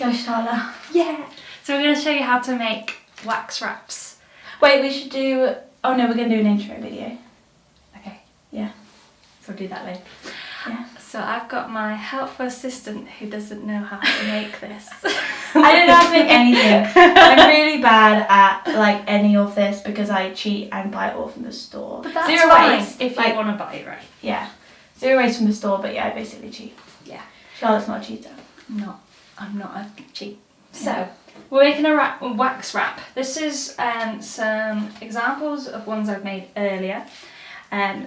Go Charlotte. Yeah. So we're going to show you how to make wax wraps. Wait, we should do... Oh no, we're going to do an intro video. Okay. Yeah. So we'll do that later. Yeah. So I've got my helpful assistant who doesn't know how to make this. I don't know how to make anything. I'm really bad at like any of this because I cheat and buy it all from the store. But that's Zero fine waste if you want to buy it right. Yeah. 0 waste from the store, but yeah, I basically cheat. Yeah. Charlotte's not a cheater. I'm not a cheat. So we're making a wax wrap. This is some examples of ones I've made earlier.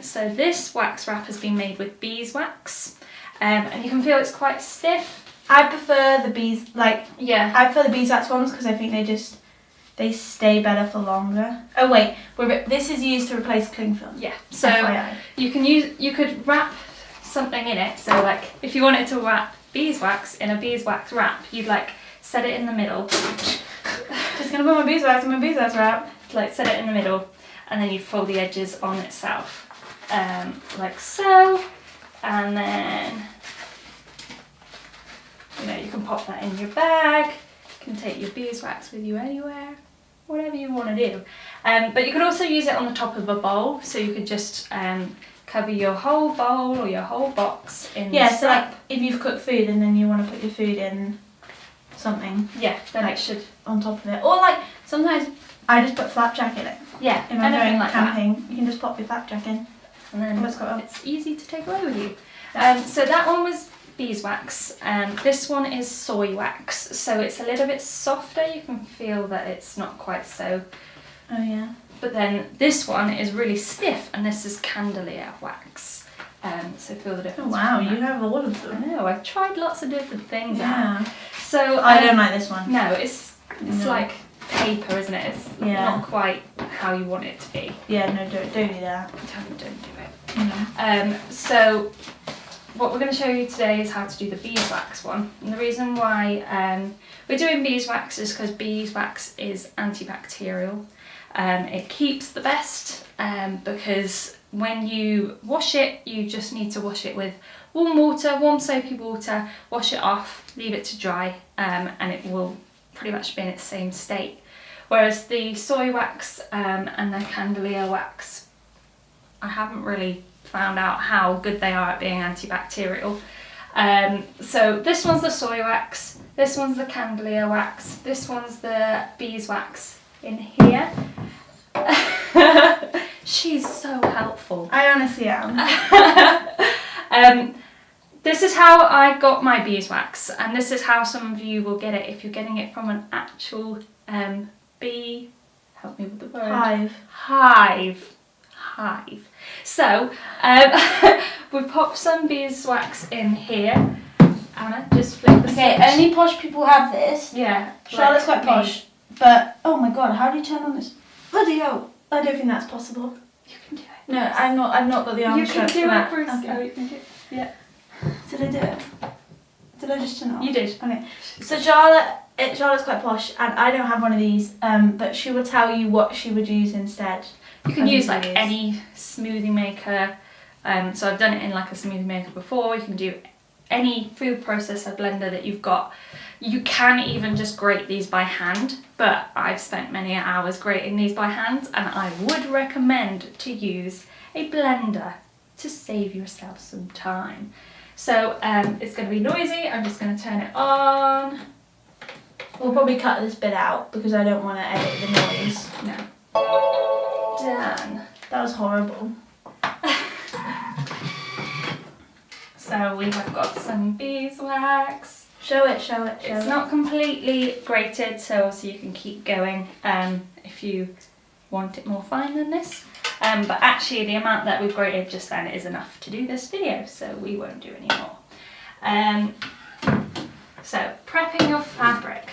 So this wax wrap has been made with beeswax, and you can feel it's quite stiff. I prefer the Yeah. I prefer the beeswax ones because I think they stay better for longer. Oh wait, this is used to replace cling film. Yeah. So FYI. you could wrap something in it. So like if you wanted to wrap beeswax in a beeswax wrap, you'd like set it in the middle. Just gonna put my beeswax in my beeswax wrap. Like set it in the middle, and then you'd fold the edges on itself, like so, and then you can pop that in your bag. You can take your beeswax with you anywhere, whatever you want to do. But you could also use it on the top of a bowl, so you could just cover your whole bowl or your whole box in. Yeah, so like if you've cooked food and then you want to put your food in something. Yeah, then like it should on top of it. Or like sometimes I just put flapjack in it. Yeah, if I'm going like camping, that. You can just pop your flapjack in. And then it's easy to take away with you. So that one was beeswax, and this one is soy wax. So it's a little bit softer. You can feel that it's not quite so. Oh yeah. But then this one is really stiff, and this is candelier wax. So feel the difference. Oh wow, you have all of them. I know. I've tried lots of different things Yeah. out. So I don't like this one. No, it's like paper, isn't it? It's not quite how you want it to be. Yeah, no, don't do that. Don't do it. No. So what we're going to show you today is how to do the beeswax one. And the reason why we're doing beeswax is because beeswax is antibacterial. It keeps the best because when you wash it, you just need to wash it with warm water, warm soapy water, wash it off, leave it to dry, and it will pretty much be in its same state. Whereas the soy wax and the candelier wax, I haven't really found out how good they are at being antibacterial. So this one's the soy wax, this one's the candelier wax, this one's the beeswax in here. She's so helpful. I honestly am. This is how I got my beeswax, and this is how some of you will get it if you're getting it from an actual bee. Help me with the word. Hive. So we popped some beeswax in here. Anna, just flip the switch. Only posh people have this. Yeah. Charlotte's quite posh, but oh my god, how do you turn on this? Bloody hell! I don't think that's possible. You can do it. No, I've not got the arm You can strength do for it, that. Bruce. Okay. Oh, you can do it. Yeah. Did I do it? Did I just turn it on? You did. Okay. So Charlotte's quite posh, and I don't have one of these. But she will tell you what she would use instead. You can use like any smoothie maker. So I've done it in like a smoothie maker before. You can do any food processor blender that you've got. You can even just grate these by hand, but I've spent many hours grating these by hand, and I would recommend to use a blender to save yourself some time. So it's going to be noisy. I'm just going to turn it on. We'll probably cut this bit out because I don't want to edit the noise. No. Done. That was horrible. So we have got some beeswax. Show it. It's not completely grated, so obviously you can keep going if you want it more fine than this. But actually the amount that we've grated just then is enough to do this video, so we won't do any more. So prepping your fabric.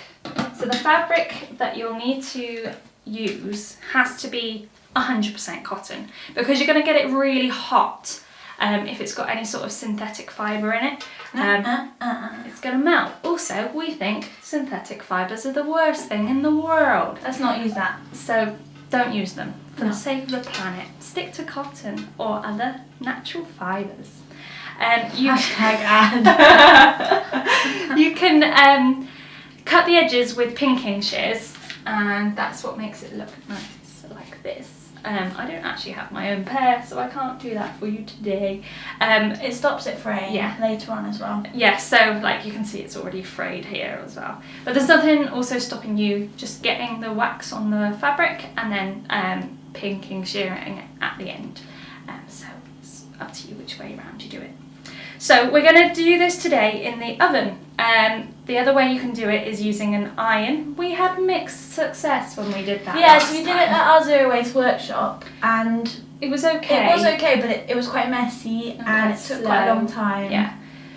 So the fabric that you'll need to use has to be 100% cotton, because you're going to get it really hot. If it's got any sort of synthetic fibre in it, it's going to melt. Also, we think synthetic fibres are the worst thing in the world. Let's not use that. So don't use them. For the sake of the planet, stick to cotton or other natural fibres. Hashtag ad. You can cut the edges with pinking shears, and that's what makes it look nice like this. I don't actually have my own pair, so I can't do that for you today. It stops it fraying later on as well. Yeah, so like you can see it's already frayed here as well. But there's nothing also stopping you just getting the wax on the fabric and then pinking shearing at the end. So it's up to you which way around you do it. So we're going to do this today in the oven. The other way you can do it is using an iron. We had mixed success when we did that. Yes, we did it at our zero waste workshop, and it was okay. It was okay, but it was quite messy and it took quite a long time. Yeah.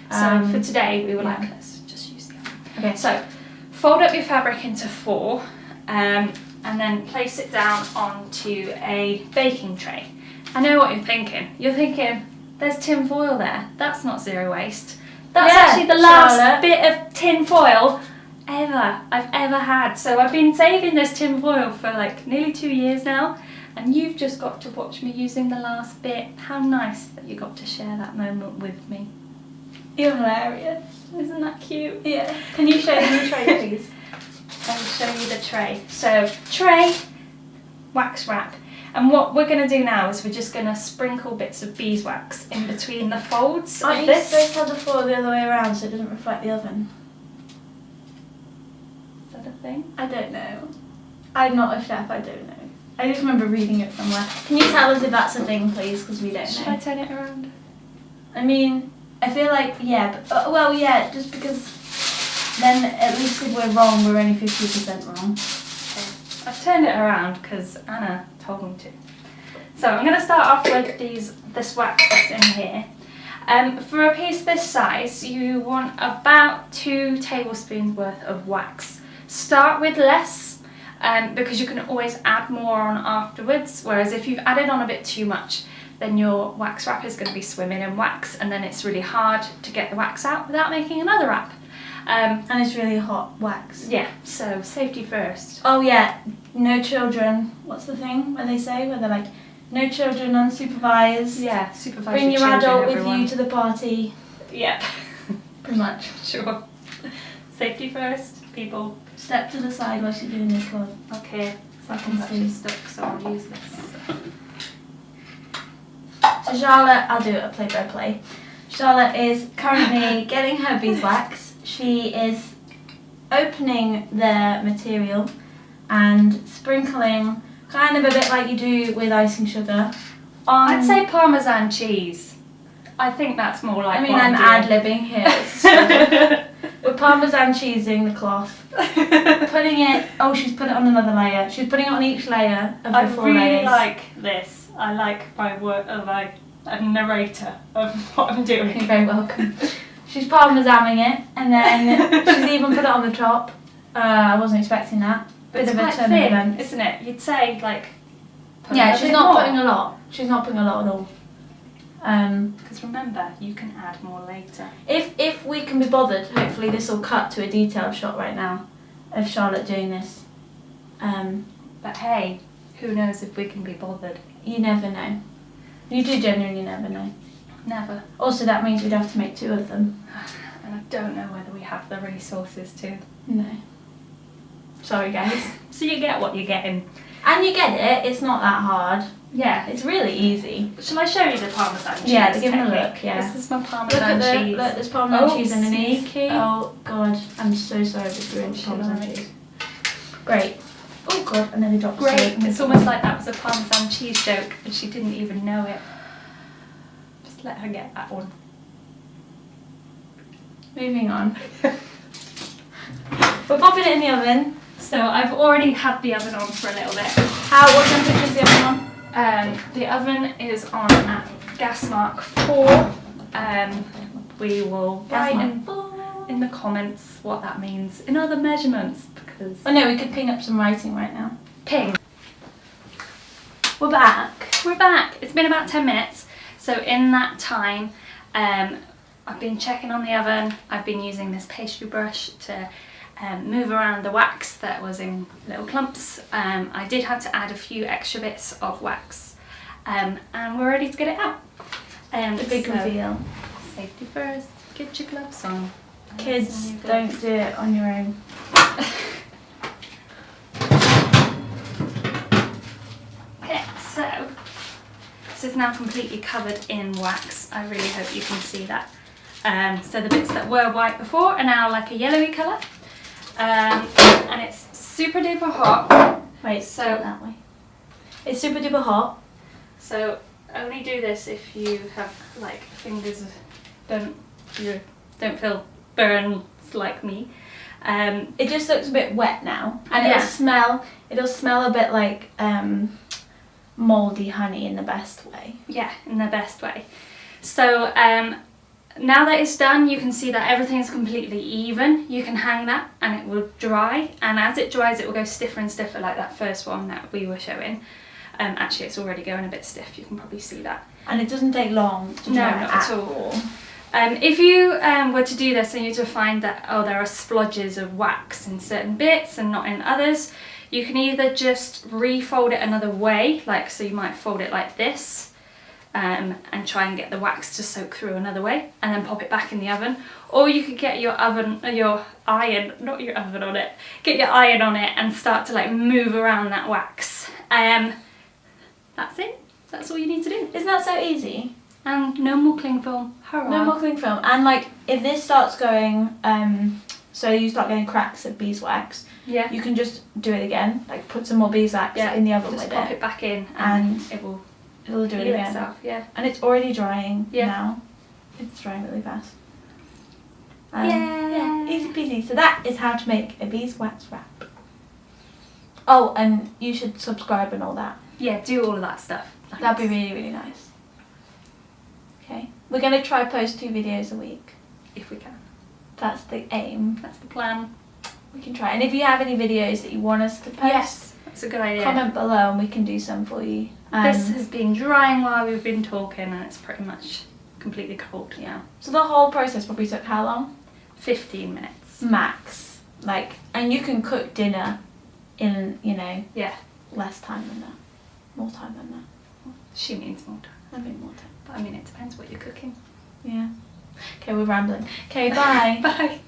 So for today we were like, let's just use the oven. Okay. So fold up your fabric into 4, and then place it down onto a baking tray. I know what you're thinking. You're thinking, there's tin foil there. That's not zero waste. That's actually the last bit of tin foil I've ever had. So I've been saving this tin foil for like nearly 2 years now, and you've just got to watch me using the last bit. How nice that you got to share that moment with me. You're hilarious. Isn't that cute? Yeah. Can you show me the tray, please? I'll show you the tray. So tray, wax wrap. And what we're going to do now is we're just going to sprinkle bits of beeswax in between the folds Aren't of you this. supposed to have the foil the other way around so it doesn't reflect the oven? Is that a thing? I don't know. I'm not a chef, I don't know. I just remember reading it somewhere. Can you tell us if that's a thing, please? Because we don't know. Should I turn it around? I mean, I feel like, yeah, but, well, yeah, just because then at least if we're wrong, we're only 50% wrong. Okay. I've turned it around because Anna told me to. So I'm going to start off with this wax that's in here. For a piece this size, you want about 2 tablespoons worth of wax. Start with less, because you can always add more on afterwards, whereas if you've added on a bit too much, then your wax wrap is going to be swimming in wax, and then it's really hard to get the wax out without making another wrap. And it's really hot wax. Yeah, so safety first. Oh yeah, no children. What's the thing where they say, where they're like, no children unsupervised. Yeah, supervise Bring your children, adult everyone. with you to the party. Yep. Pretty much. Sure. Safety first, people. Step to the side while she's doing this, love. Okay, So I that one's can actually see. stuck, so I'll use this. So Charlotte, I'll do it play by play. Charlotte is currently getting her beeswax. She is opening the material and sprinkling, kind of a bit like you do with icing sugar, on... I'd say Parmesan cheese. I think that's more like I mean, what I'm ad-libbing here. It's a struggle. We're Parmesan cheesing the cloth. Putting it... Oh, she's put it on another layer. She's putting it on each layer of the I 4 really layers. like this. I like my work of like a narrator of what I'm doing. You're very welcome. She's parmesaning it, and then she's even put it on the top. I wasn't expecting that. Bit It's of a quite turn of thin, events. isn't it? You'd say like. put Yeah, a she's bit not more. putting a lot. She's not putting a lot at all. Because remember, you can add more later. If we can be bothered, hopefully this will cut to a detailed shot right now of Charlotte doing this. But hey, who knows if we can be bothered? You never know. You do genuinely never know. Never. Also, that means we'd have to make 2 of them. And I don't know whether we have the resources to. No. Sorry, guys. So you get what you're getting. And you get it. It's not that hard. Yeah. It's really easy. Shall I show you the Parmesan cheese? Yeah, give them a technique? look, yeah. This is my Look Parmesan at cheese. look, there's Parmesan Oh, cheese underneath. sneaky. Oh god, I'm so sorry if ruined She Parmesan like. cheese. Great. Oh god, I nearly dropped Great. the It's almost like that was a Parmesan cheese joke and she didn't even know it. Just let her get that one. Moving on. We're popping it in the oven. So I've already had the oven on for a little bit. What temperature is the oven on? The oven is on at gas mark 4. We will Gas write mark in the comments what that means in other measurements because Oh no, we could ping up some writing right now. ping. We're back. We're back. It's been about 10 minutes. So in that time, I've been checking on the oven. I've been using this pastry brush to move around the wax that was in little clumps. I did have to add a few extra bits of wax, and we're ready to get it out. The big reveal. Safety first. Get your gloves on. Kids, don't do it on your own. Okay, so this is now completely covered in wax. I really hope you can see that. So the bits that were white before are now like a yellowy colour. And it's super duper hot. Wait, So that way. It's super duper hot. So only do this if you have like fingers don't feel burns like me. It just looks a bit wet now, and Yeah. it'll smell a bit like mouldy honey in the best way. Yeah, in the best way. So now that it's done, you can see that everything's completely even. You can hang that and it will dry, and as it dries it will go stiffer and stiffer like that first one that we were showing. Actually it's already going a bit stiff, you can probably see that. And it doesn't take long to No, dry not at at all. If you were to do this and you to find that, oh, there are splodges of wax in certain bits and not in others, you can either just refold it another way, like so you might fold it like this, and try and get the wax to soak through another way and then pop it back in the oven. Or you could get your iron, not your oven on it, get your iron on it and start to like move around that wax. That's it. That's all you need to do. Isn't that so easy? And no more cling film. Hurrah. No more cling film. And like if this starts going, so you start getting cracks of beeswax, Yeah. you can just do it again. Like put some more beeswax in the oven just with pop it. it back in And it'll do it heal again. itself. Yeah. And it's already drying Yeah. now. It's drying really fast. Yay. Yeah, easy peasy. So that is how to make a beeswax wrap. Oh, and you should subscribe and all that. Yeah, do all of that stuff. That'd be really, really nice. Okay. We're going to try post 2 videos a week. If we can. That's the aim. That's the plan. We can try. And if you have any videos that you want us to post, Yes, that's a good idea. comment below and we can do some for you. This has been drying while we've been talking and it's pretty much completely cold now. So the whole process probably took how long? 15 minutes. Max. Like, and you can cook dinner in, Yeah, less time than that. More time than that. she means more time. I mean more time. But I mean, it depends what you're cooking. Yeah. Okay, we're rambling. Okay, bye. Bye.